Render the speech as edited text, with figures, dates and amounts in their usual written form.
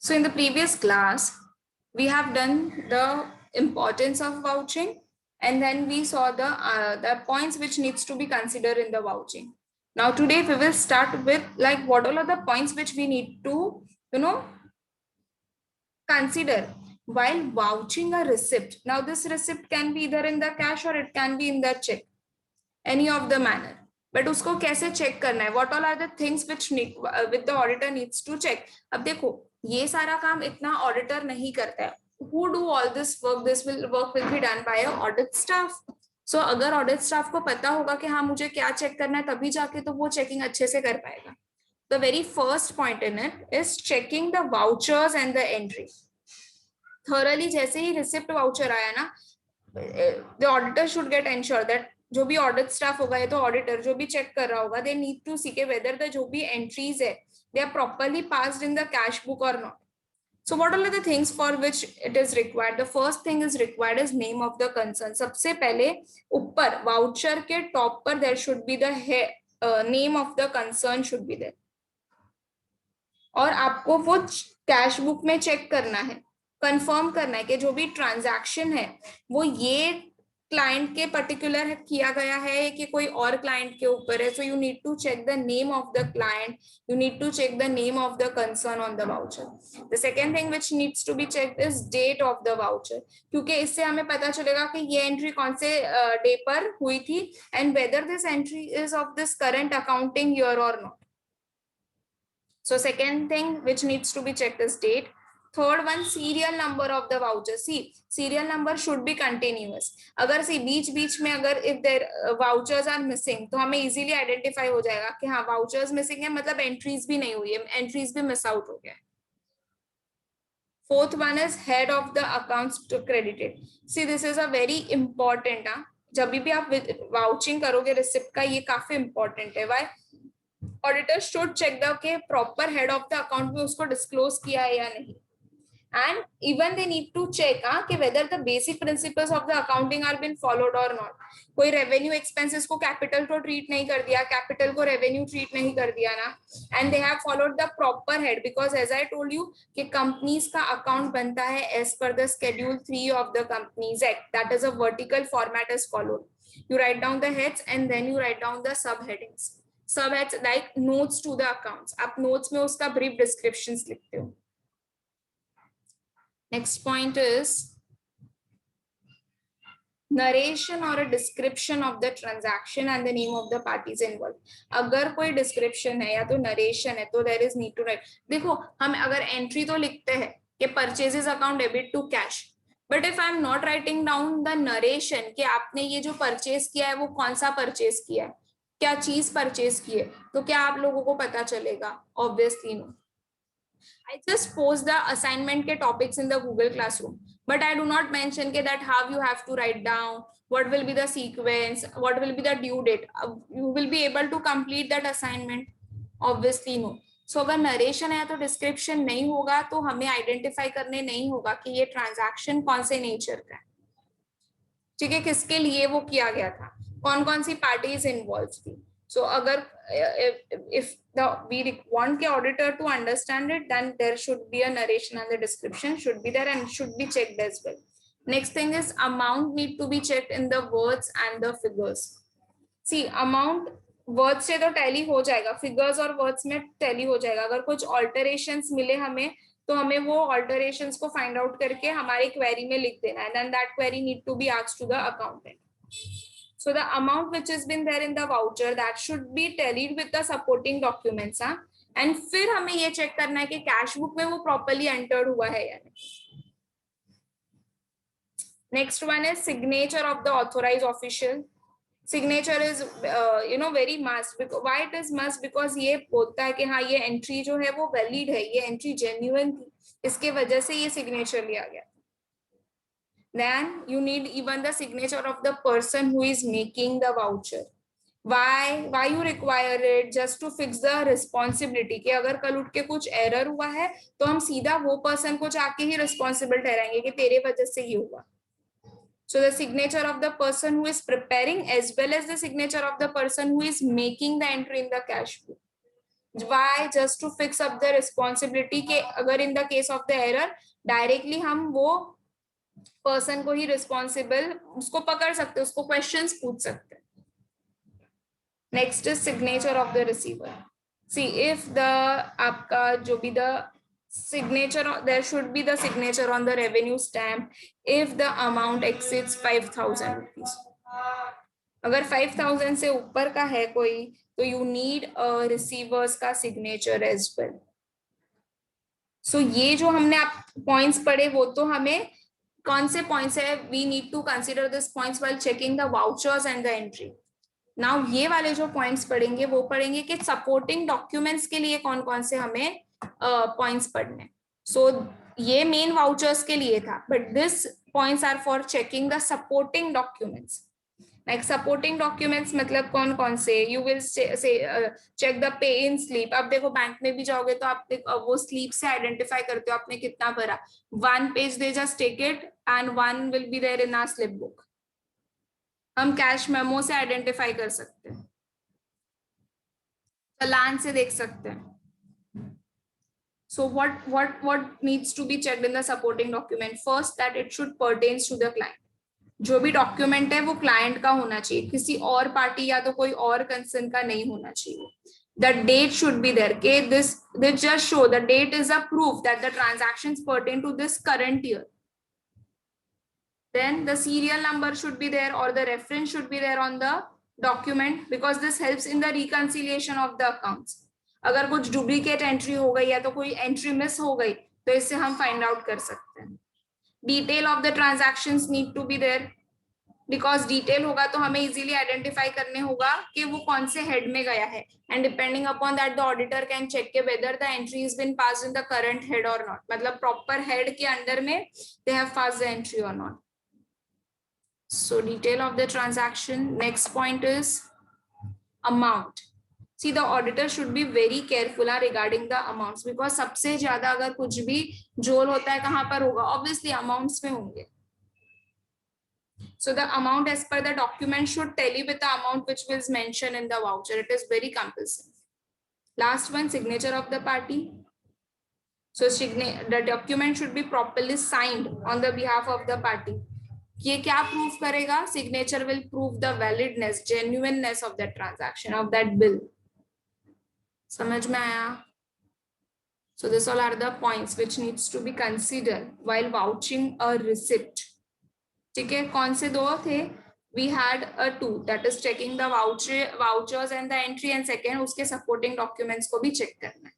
So in the previous class, we have done the importance of vouching, and then we saw the points which needs to be considered in the vouching. Now today we will start with like what all are the points which we need to consider while vouching a receipt. Now this receipt can be either in the cash or it can be in the check, any of the manner. But उसको कैसे check करना है, what all are the things which with the auditor needs to check. अब देखो ये सारा काम इतना ऑडिटर नहीं करता है. Who do all this work? This work will be done by audit staff. So अगर ऑडिट स्टाफ को पता होगा कि हाँ मुझे क्या चेक करना है, तभी जाके तो वो चेकिंग अच्छे से कर पाएगा. The very first point in it is checking the vouchers and the entry thoroughly. जैसे ही रिसिप्ट वाउचर आया ना, the auditor should get ensure that जो भी ऑडिट स्टाफ होगा या तो ऑडिटर जो भी चेक कर रहा होगा, दे नीड टू सी के वेदर द जो भी एंट्रीज है they are properly passed in the cash book और not. So what are the things for which it is required? The first thing is required is name of the concern. सबसे पहले ऊपर voucher के top पर there should be the name of the concern should be there. और आपको वो cash book में check करना है, कंफर्म करना है कि जो भी ट्रांजैक्शन है वो ये क्लाइंट के पर्टिकुलर किया गया है कि कोई और क्लाइंट के ऊपर है. So you need to check the name of the client, you need to check the name of the concern on the voucher. The second thing which needs to be check is date of the voucher, क्योंकि इससे हमें पता चलेगा कि ये entry कौन से day पर हुई थी and whether this entry is of this current accounting year और not. So second thing which needs to be checked is date. Third one, serial number of the voucher. See, serial number should be continuous. अगर see बीच बीच में अगर if their vouchers are missing, तो हमें easily identify हो जाएगा कि हाँ vouchers missing है, मतलब entries भी नहीं हुई है, entries भी miss out हो गया. Fourth one is head of the accounts to credited. See, this is a very important. जब भी आप vouching करोगे receipt का, ये काफी important है. Why? Auditor should check the के proper head of the account में उसको डिस्क्लोज किया है या नहीं. And even they need to check कि whether the basic principles of the accounting are been followed और नॉट. कोई रेवेन्यू एक्सपेंसेस को कैपिटल को ट्रीट नहीं कर दिया, कैपिटल को रेवेन्यू ट्रीट नहीं कर दिया ना, and they have followed the proper head. Because as I told you कि कंपनीज का अकाउंट बनता है as per the schedule 3 of the companies act. That is a vertical format is followed. You write down the heads and then you write down the sub headings. Sub heads like notes to the accounts, आप notes में उसका brief descriptions लिखते हो. Next point is narration और a description of the transaction and the name of the parties involve. अगर कोई description है या तो नरेशन है तो there is need to write. देखो हम अगर एंट्री तो लिखते हैं कि purchases account debit to cash, but if I am not writing down the narration कि आपने ये जो परचेज किया है वो कौन सा परचेज किया है, क्या चीज परचेज की है, तो क्या आप लोगों को पता चलेगा? Obviously no. I just post the assignment के topics in the Google Classroom, but I do not mention के that how you have to write down, what will be the sequence, what will be the due date. You will be able to complete that assignment? Obviously no. So अगर narration है तो description नहीं होगा तो हमें identify करने नहीं होगा कि ये ट्रांजैक्शन कौन से नेचर का है, ठीक है, किसके लिए वो किया गया था, कौन कौन सी पार्टीज इन्वॉल्व थी. So अगर if we want the auditor to understand it, then there should be a narration and the description should be there and should be checked as well. Next thing is amount need to be checked in the words and the figures. See, amount words से तो tally हो जाएगा, figures और words में tally हो जाएगा. अगर कुछ ऑल्टरेशंस मिले हमें तो हमें वो ऑल्टरेशंस को फाइंड आउट करके हमारी क्वेरी में लिख देना है, and that query need to be asked to the accountant. So the amount which has been there in the voucher that should be tallied with the supporting documents. And फिर हमें ये check करना है कि कैश बुक में वो properly entered हुआ है या नहीं. Next one is signature of the authorised official. Signature is very must. Why it is must? Because ये बोलता है कि हाँ ये एंट्री जो है वो वैलिड है, ये एंट्री जेन्युइन थी, इसके वजह से ये सिग्नेचर लिया गया. Then you need even the signature of the person who is making the voucher. Why you require it? Just to fix the responsibility कि अगर कल उठ के कुछ एरर हुआ है तो हम सीधा वो पर्सन को जाके ही रिस्पॉन्सिबल ठहराएंगे कि तेरे वजह से ये हुआ. So the signature of the person who is preparing as well as the signature of the person who is making the entry in the cash book. Why? Just to fix up the responsibility के अगर in the case of the error directly हम वो person को ही responsible उसको पकड़ सकते, उसको questions पूछ सकते. Next is signature of the receiver. See if the आपका जो भी the signature, there should be the signature on the revenue stamp if the amount exceeds 5,000 rupees. अगर 5,000 से ऊपर का है कोई तो you need a receivers का signature as well. So ये जो हमने आप points पढ़े वो तो हमें कौन से पॉइंट्स है, we need to consider this points while checking the vouchers and the entry. Now ये वाले जो पॉइंट्स पढ़ेंगे वो पढ़ेंगे कि सपोर्टिंग डॉक्यूमेंट्स के लिए कौन कौन से हमें पॉइंट्स पढ़ने. सो ये मेन वाउचर्स के लिए था, but this points are for checking the supporting documents. Like supporting documents मतलब कौन कौन से, you will check the pay in sleep. अब देखो बैंक में भी जाओगे तो आप वो स्लीप से आइडेंटिफाई करते हो आपने कितना भरा. 1 page they just take it and 1 will be there in our slip book. हम कैश मेमो से आइडेंटिफाई कर सकते हैं, चालान से देख सकते हैं. So what needs to be checked in the supporting document? First, that it should pertains to the client. जो भी डॉक्यूमेंट है वो क्लाइंट का होना चाहिए, किसी और पार्टी या तो कोई और कंसर्न का नहीं होना चाहिए. The date should be there. Okay, this just show the date is a proof that the transactions pertain to this current year. Then the serial number should be there or the reference should be there on the document because this helps in the reconciliation of the accounts. अगर कुछ duplicate entry हो गई या तो कोई entry miss हो गई तो इससे हम फाइंड आउट कर सकते हैं. Detail of the transactions need to be there because detail होगा तो हमें इजीली आइडेंटिफाई करने होगा कि वो कौन से हेड में गया है. And depending upon that the auditor can check के whether the entry is been passed in the current head और नॉट. मतलब प्रॉपर हेड के अंडर में they have passed the entry और not. So detail of the transaction. Next point is amount. See, the auditor should be very careful regarding the amounts because सबसे ज्यादा अगर कुछ भी जोल होता है कहाँ पर होगा, obviously amounts में होंगे. So the amount as per the document should tally with the amount which was mentioned in the voucher. It is very compulsory. Last one, signature of the party. So the document should be properly signed on the behalf of the party. ये क्या proof करेगा? Signature will prove the validness, genuineness of that transaction, of that bill. समझ में आया? So this all are the points which needs to be consider while vouching a receipt. ठीक है, कौन से दो थे? We had a 2 that is checking the vouchers and the entry, and second उसके सपोर्टिंग डॉक्यूमेंट्स को भी चेक करना है.